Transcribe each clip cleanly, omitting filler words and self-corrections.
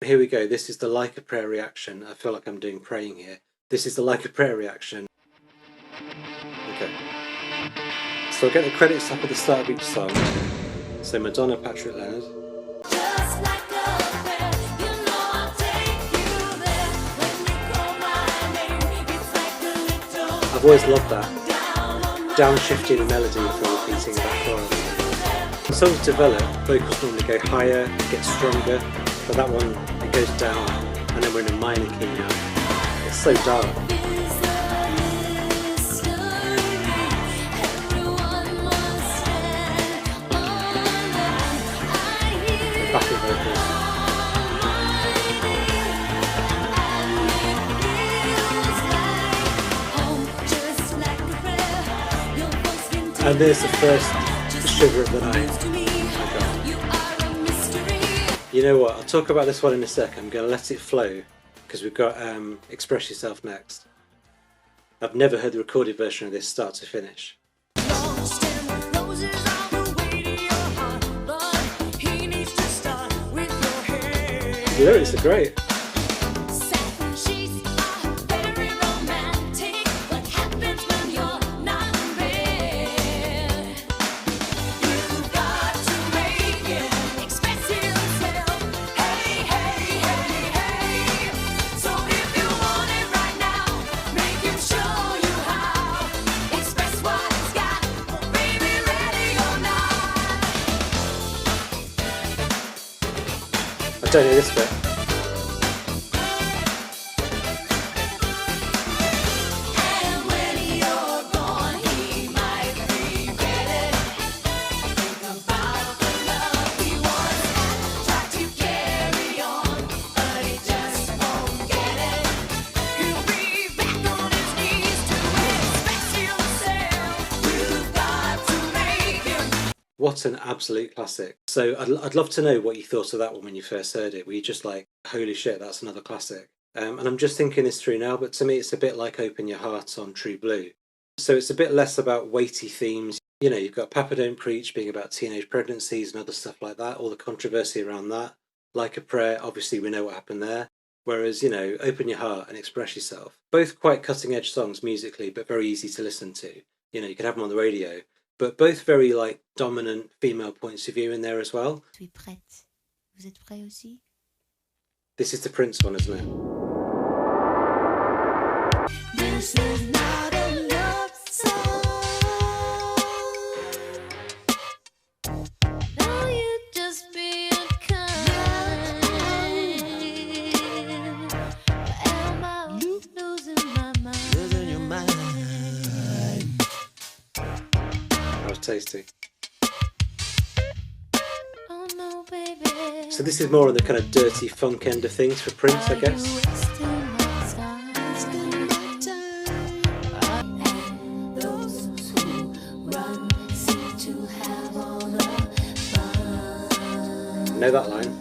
Here we go. This is the Like a Prayer reaction. I feel like I'm doing praying here. This is the Like a Prayer reaction. Okay. So I'll get the credits up at the start of each song. So Madonna, Patrick Leonard. I've always loved that. Downshifting the melody for repeating that chorus. As songs develop, vocals normally go higher, get stronger, but that one, it goes down, and then we're in a minor key now. It's so dark. The backing vocals. And there's the first Sugar of the Night. Oh, you know what, I'll talk about this one in a sec. I'm going to let it flow because we've got Express Yourself next. I've never heard the recorded version of this start to finish. The lyrics are great. I don't know this bit. What an absolute classic. So I'd love to know what you thought of that one when you first heard it. Were you just like, holy shit, that's another classic? And I'm just thinking this through now, but to me it's a bit like Open Your Heart on True Blue. So it's a bit less about weighty themes. You know, you've got Papa Don't Preach being about teenage pregnancies and other stuff like that, all the controversy around that. Like a Prayer, obviously we know what happened there. Whereas, you know, Open Your Heart and Express Yourself, both quite cutting edge songs musically, but very easy to listen to. You know, you could have them on the radio. But both very like dominant female points of view in there as well. Je suis prête. Vous êtes prêts aussi? This is the Prince one, isn't it? This is not a love song. No, you just being kind. Am I losing my mind? Losing your mind. That was tasty. Oh no, baby. So this is more on the kind of dirty funk end of things for Prince, I guess. Know that line?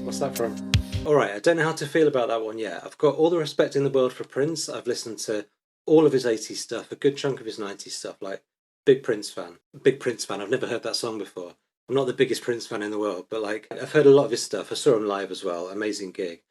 What's that from? Alright, I don't know how to feel about that one yet. I've got all the respect in the world for Prince. I've listened to all of his 80s stuff, a good chunk of his 90s stuff, like big Prince fan. Big Prince fan. I've never heard that song before. I'm not the biggest Prince fan in the world, but like I've heard a lot of his stuff. I saw him live as well. Amazing gig.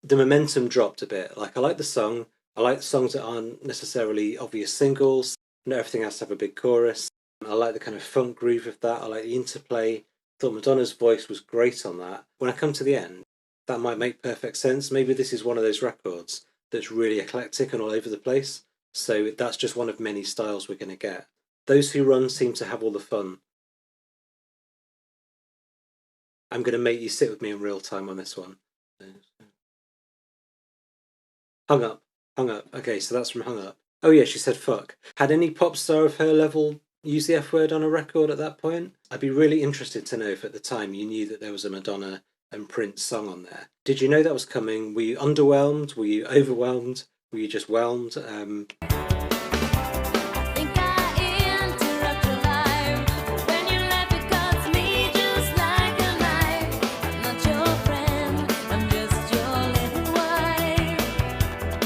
The momentum dropped a bit. Like I like the song. I like songs that aren't necessarily obvious singles. Not everything has to have a big chorus. I like the kind of funk groove of that. I like the interplay. Thought Madonna's voice was great on that. When I come to the end, that might make perfect sense. Maybe this is one of those records that's really eclectic and all over the place. So that's just one of many styles we're going to get. Those who run seem to have all the fun. I'm going to make you sit with me in real time on this one. Hung Up. Hung Up. Okay, so that's from Hung Up. Oh yeah, she said fuck. Had any pop star of her level use the F word on a record at that point? I'd be really interested to know if at the time you knew that there was a Madonna and Prince song on there. Did you know that was coming? Were you underwhelmed? Were you overwhelmed? Were you just whelmed?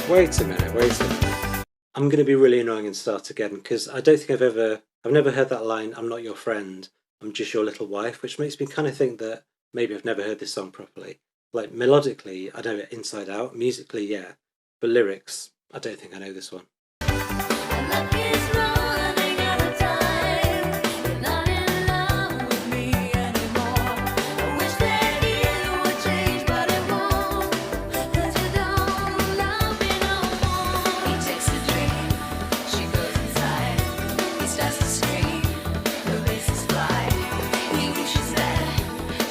Wait a minute. I'm going to be really annoying and start again because I don't think I've never heard that line, I'm not your friend, I'm just your little wife, which makes me kind of think that maybe I've never heard this song properly. Like melodically, I know it inside out. Musically, yeah. But lyrics, I don't think I know this one. Luck is running out of time. You're not in love with me anymore. I wish that you would change, but it won't. 'Cause you don't love me no more. He takes a drink, she goes inside. He starts to scream, her faces fly. He wishes that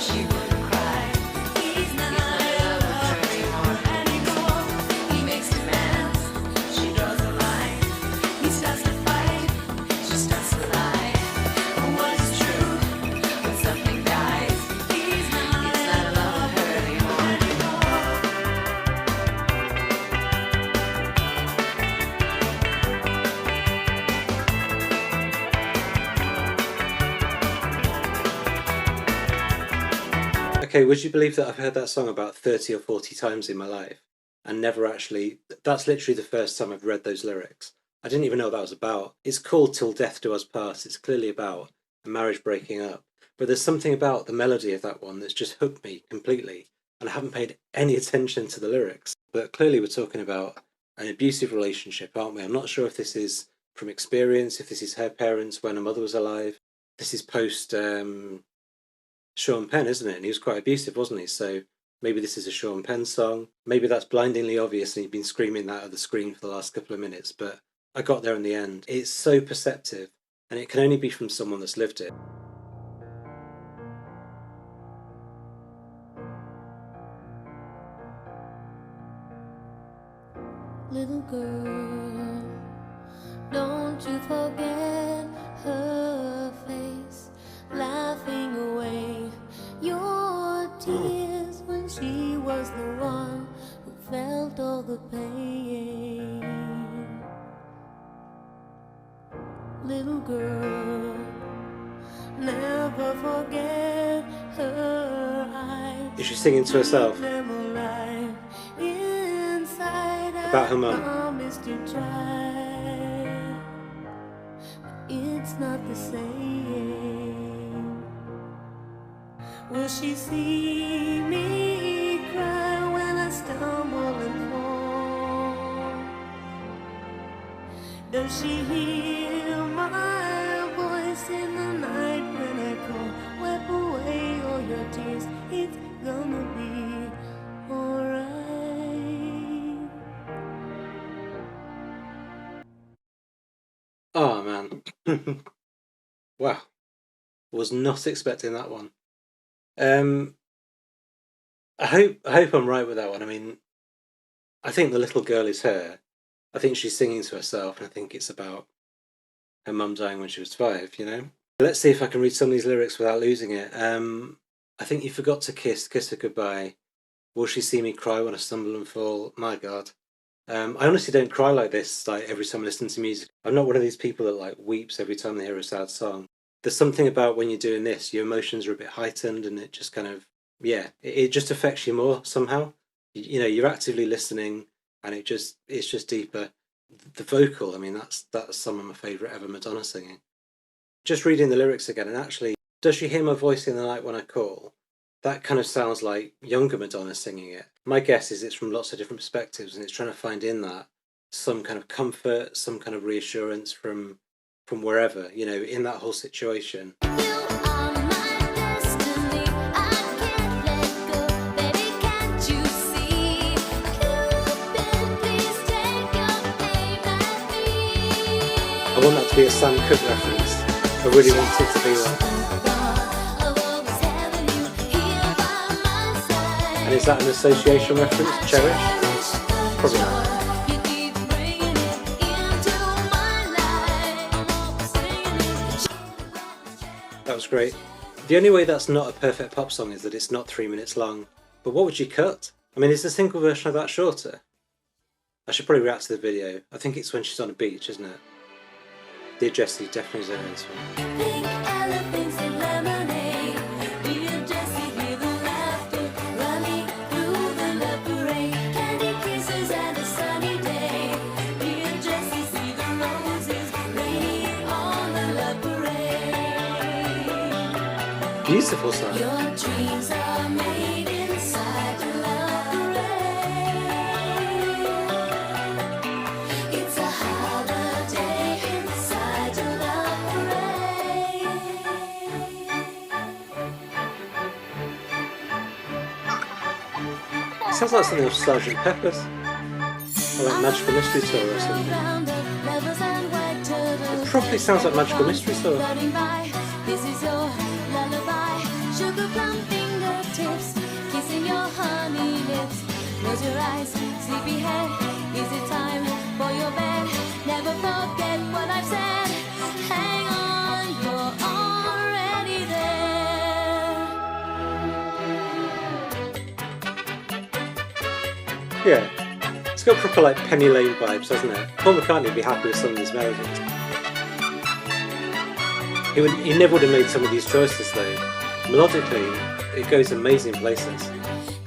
she wouldn't cry. He's not in love anymore. He makes demands, she draws a line. He starts to fight, she starts to lie. What is true when something dies? He's not in love with her anymore. Okay, would you believe that I've heard that song about 30 or 40 times in my life and never actually, that's literally the first time I've read those lyrics. I didn't even know what that was about. It's called Till Death Do Us Part. It's clearly about a marriage breaking up. But there's something about the melody of that one that's just hooked me completely. And I haven't paid any attention to the lyrics. But clearly we're talking about an abusive relationship, aren't we? I'm not sure if this is from experience, if this is her parents when her mother was alive. This is post Sean Penn, isn't it? And he was quite abusive, wasn't he? So maybe this is a Sean Penn song. Maybe that's blindingly obvious and you've been screaming that at the screen for the last couple of minutes, but I got there in the end. It's so perceptive, and it can only be from someone that's lived it. Little girl, don't you forget her face, laughing away your tears when she was the one who felt all the pain. Little girl, never forget her eyes. Is she singing to herself about her mum? Promise to try, but it's not the same. Will she see me cry when I stumble and fall? Does she hear my voice in the night when I call? Wipe away all your tears, it's gonna be alright. Oh man. Wow. Was not expecting that one. I hope I'm right with that one. I mean, I think the little girl is her. I think she's singing to herself, and I think it's about her mum dying when she was 5, you know? Let's see if I can read some of these lyrics without losing it. I think you forgot to kiss her goodbye. Will she see me cry when I stumble and fall? My God. I honestly don't cry like this, like every time I listen to music. I'm not one of these people that like weeps every time they hear a sad song. There's something about when you're doing this, your emotions are a bit heightened, and it just kind of, yeah, it just affects you more somehow. You know, you're actively listening, and it's just deeper. The vocal, I mean, that's some of my favourite ever Madonna singing. Just reading the lyrics again, and actually, does she hear my voice in the night when I call? That kind of sounds like younger Madonna singing it. My guess is it's from lots of different perspectives, and it's trying to find in that some kind of comfort, some kind of reassurance from wherever, you know, in that whole situation. You are my destiny, I can't let go, baby, can't you see? Cupid, please take your aim at me. I want that to be a Sam Cooke reference. I really want it to be one. And is that an association reference? Cherish? Probably not. That was great. The only way that's not a perfect pop song is that it's not 3 minutes long. But what would you cut? I mean, is the single version of that shorter? I should probably react to the video. I think it's when she's on a beach, isn't it? Dear Jessie, definitely zone this one. Pink elephants and lemonade. Dear Jessie, hear the laughter running through the love parade. Candy kisses and a sunny day. Dear Jessie, see the roses raining on the love parade. Beautiful song. Your dreams are made inside your sounds like something off Sergeant Pepper's. Or like Magical Mystery Tour or something. It properly sounds like Magical Mystery Tour. This is your lullaby, sugar plum fingertips, kissing your honey lips. Close your eyes, sleepyhead. Is it time for your bed? Never forget what I've said. Hang on, you're already there. Yeah, it's got proper like Penny Lane vibes, hasn't it? Paul McCartney would be happy with some of these melodies. He never would have made some of these choices though. Melodically, it goes amazing places.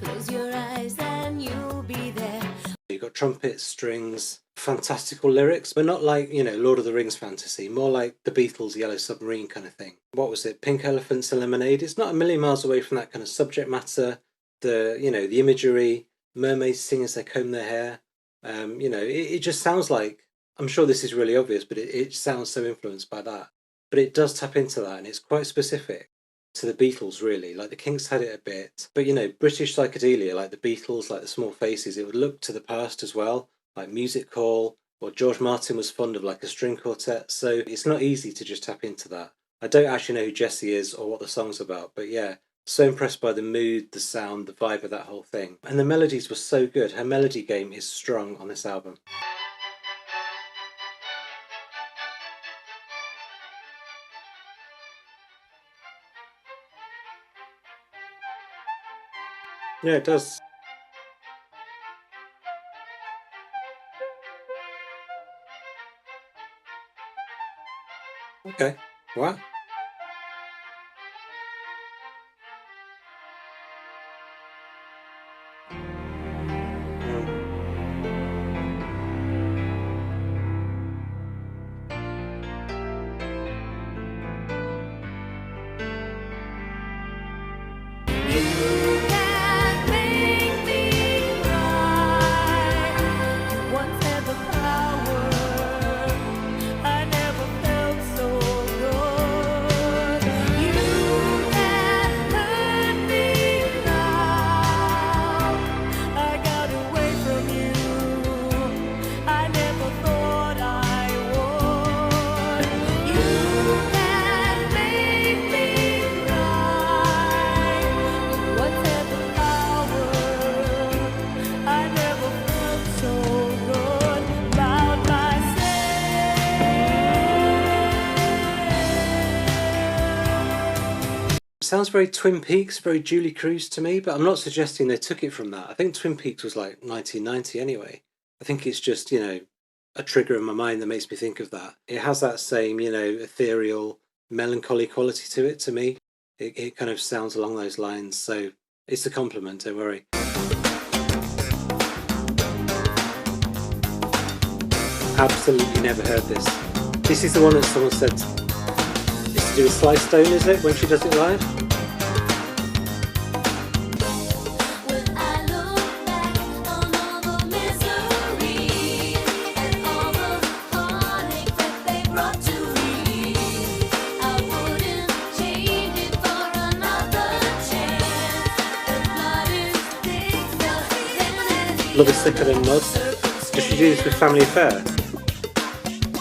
Close your eyes and you'll be there. You've got trumpets, strings, fantastical lyrics, but not like, you know, Lord of the Rings fantasy, more like the Beatles' Yellow Submarine kind of thing. What was it? Pink Elephants and Lemonade? It's not a million miles away from that kind of subject matter, the imagery, mermaids sing as they comb their hair. It just sounds like, I'm sure this is really obvious, but it sounds so influenced by that. But it does tap into that, and it's quite specific to the Beatles, really. Like the Kinks had it a bit, but British psychedelia, like the Beatles, like the Small Faces, it would look to the past as well, like Music Hall, or George Martin was fond of like a string quartet, so it's not easy to just tap into that. I don't actually know who Jessie is or what the song's about, but yeah, so impressed by the mood, the sound, the vibe of that whole thing. And the melodies were so good. Her melody game is strong on this album. Yeah, it does. Okay. Wow. You can make me cry. You once had the power. I never felt so good. You can hurt me now. I got away from you. I never thought I would. You can make me cry. You once had the power. I never felt so good about myself. Sounds very Twin Peaks, very Julie Cruise to me, but I'm not suggesting they took it from that. I think Twin Peaks was like 1990 anyway. I think it's just, a trigger in my mind that makes me think of that. It has that same, ethereal, melancholy quality to it to me. It kind of sounds along those lines, so it's a compliment, don't worry. Absolutely never heard this. This is the one that someone said it's to do with Sly Stone, is it, when she does it live? When I look back on all the misery and all the heartache that they brought to me, I wouldn't change it for another chance. The blood is thicker than Love is thicker than mud. Does she do this with Family Affair?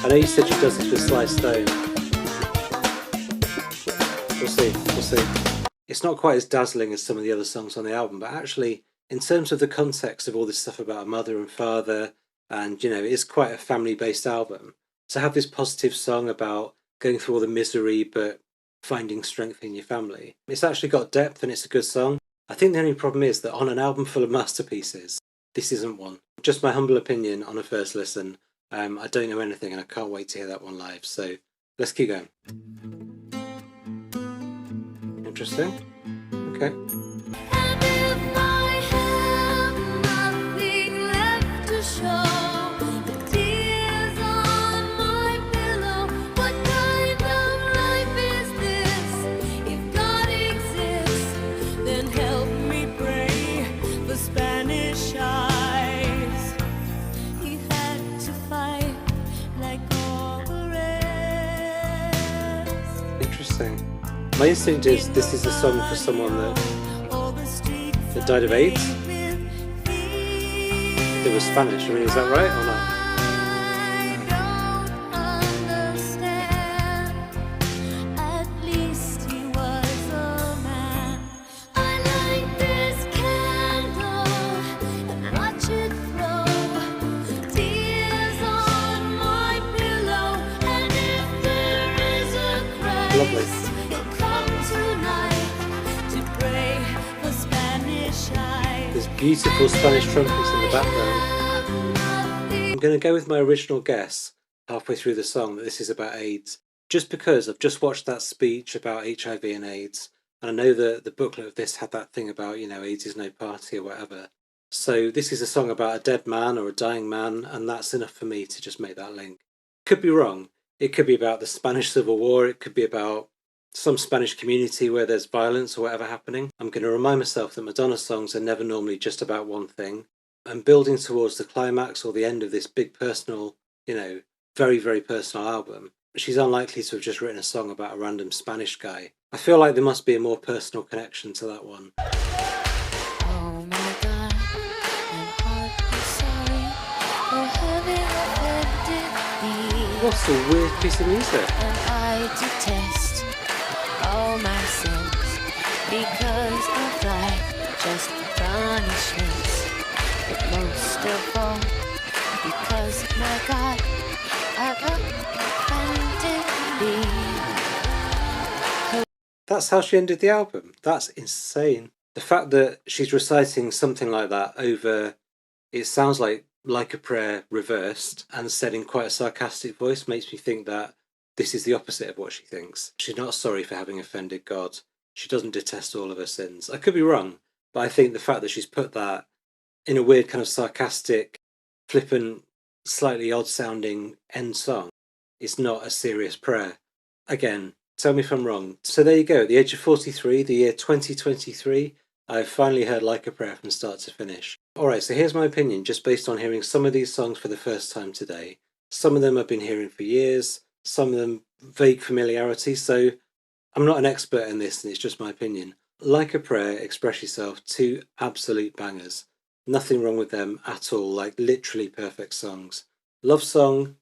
I know you said she does this with Sly Stone. We'll see. It's not quite as dazzling as some of the other songs on the album, but actually, in terms of the context of all this stuff about a mother and father, and it is quite a family-based album, to have this positive song about going through all the misery but finding strength in your family, it's actually got depth and it's a good song. I think the only problem is that on an album full of masterpieces, this isn't one. Just my humble opinion on a first listen. I don't know anything and I can't wait to hear that one live, so let's keep going. Interesting. Okay. And if I have nothing left to show, the tears on my pillow, what kind of life is this? If God exists, then help me pray for Spanish eyes. He had to fight like all the rest. Interesting. My instinct is this is a song for someone that All the streets died of AIDS. it was Spanish. I mean, is that right or not? I don't understand. At least he was a man. I light this candle and watch it flow. Tears on my pillow, and if there is a Lovely. Christ, he'll come tonight to pray for Spanish eyes. There's beautiful Spanish trumpets in the background. I'm going to go with my original guess halfway through the song that this is about AIDS, just because I've just watched that speech about HIV and AIDS, and I know that the booklet of this had that thing about, you know, AIDS is no party or whatever. So this is a song about a dead man or a dying man, and that's enough for me to just make that link. Could be wrong. It could be about the Spanish Civil War. It could be about some Spanish community where there's violence or whatever happening. I'm going to remind myself that Madonna songs are never normally just about one thing. And building towards the climax or the end of this big personal, you know, very, very personal album, she's unlikely to have just written a song about a random Spanish guy. I feel like there must be a more personal connection to that one. Oh my God, I'm hardly sorry for having offended thee. What's a weird piece of music? And I detest all my sins because of thy just punishments. But most of all, because my God, I've offended thee. That's how she ended the album. That's insane. The fact that she's reciting something like that over, it sounds like a prayer reversed and said in quite a sarcastic voice, makes me think that this is the opposite of what she thinks. She's not sorry for having offended God. She doesn't detest all of her sins. I could be wrong, but I think the fact that she's put that in a weird kind of sarcastic, flippant, slightly odd sounding end song, it's not a serious prayer. Again, tell me if I'm wrong. So there you go. At the age of 43, the year 2023, I've finally heard Like a Prayer from start to finish. Alright, so here's my opinion, just based on hearing some of these songs for the first time today. Some of them I've been hearing for years, some of them vague familiarity, so I'm not an expert in this and it's just my opinion. Like a Prayer, Express Yourself, two absolute bangers. Nothing wrong with them at all, like literally perfect songs. Love Song,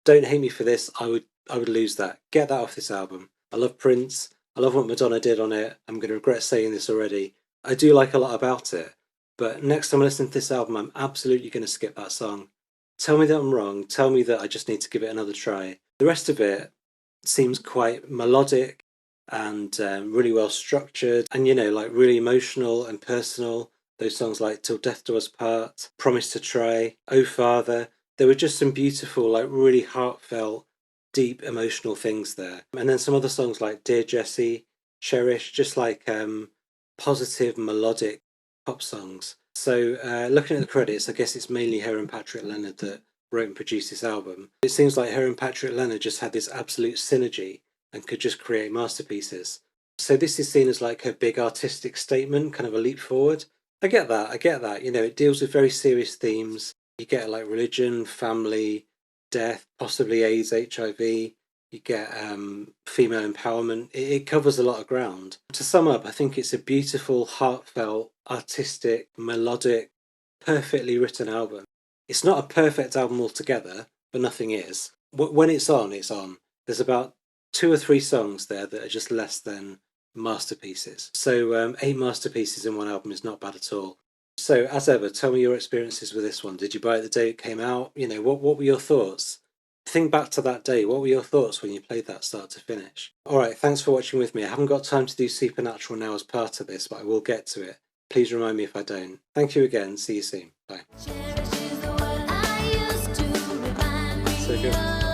Don't Hate Me For This, I would lose that. Get that off this album. I love Prince, I love what Madonna did on it. I'm going to regret saying this already. I do like a lot about it, but next time I listen to this album, I'm absolutely going to skip that song. Tell me that I'm wrong, tell me that I just need to give it another try. The rest of it seems quite melodic and really well structured and, you know, like really emotional and personal. Those songs like Till Death Do Us Part, Promise to Try, Oh Father, there were just some beautiful, like really heartfelt, deep emotional things there. And then some other songs like Dear Jessie, Cherish, just like positive melodic pop songs. So looking at the credits, I guess it's mainly her and Patrick Leonard that wrote and produced this album. It seems like her and Patrick Leonard just had this absolute synergy and could just create masterpieces. So this is seen as like her big artistic statement, kind of a leap forward. I get that, you know, it deals with very serious themes. You get like religion, family, death, possibly AIDS, HIV. You get female empowerment. It covers a lot of ground. To sum up, I think it's a beautiful, heartfelt, artistic, melodic, perfectly written album. It's not a perfect album altogether, but nothing is. When it's on, it's on. There's about 2 or 3 songs there that are just less than masterpieces. So 8 masterpieces in one album is not bad at all. So as ever, tell me your experiences with this one. Did you buy it the day it came out? You know, what were your thoughts? Think back to that day. What were your thoughts when you played that start to finish? Alright, thanks for watching with me. I haven't got time to do Supernatural now as part of this, but I will get to it. Please remind me if I don't. Thank you again. See you soon. Bye. Cherish is the word I used to remind me So good. of.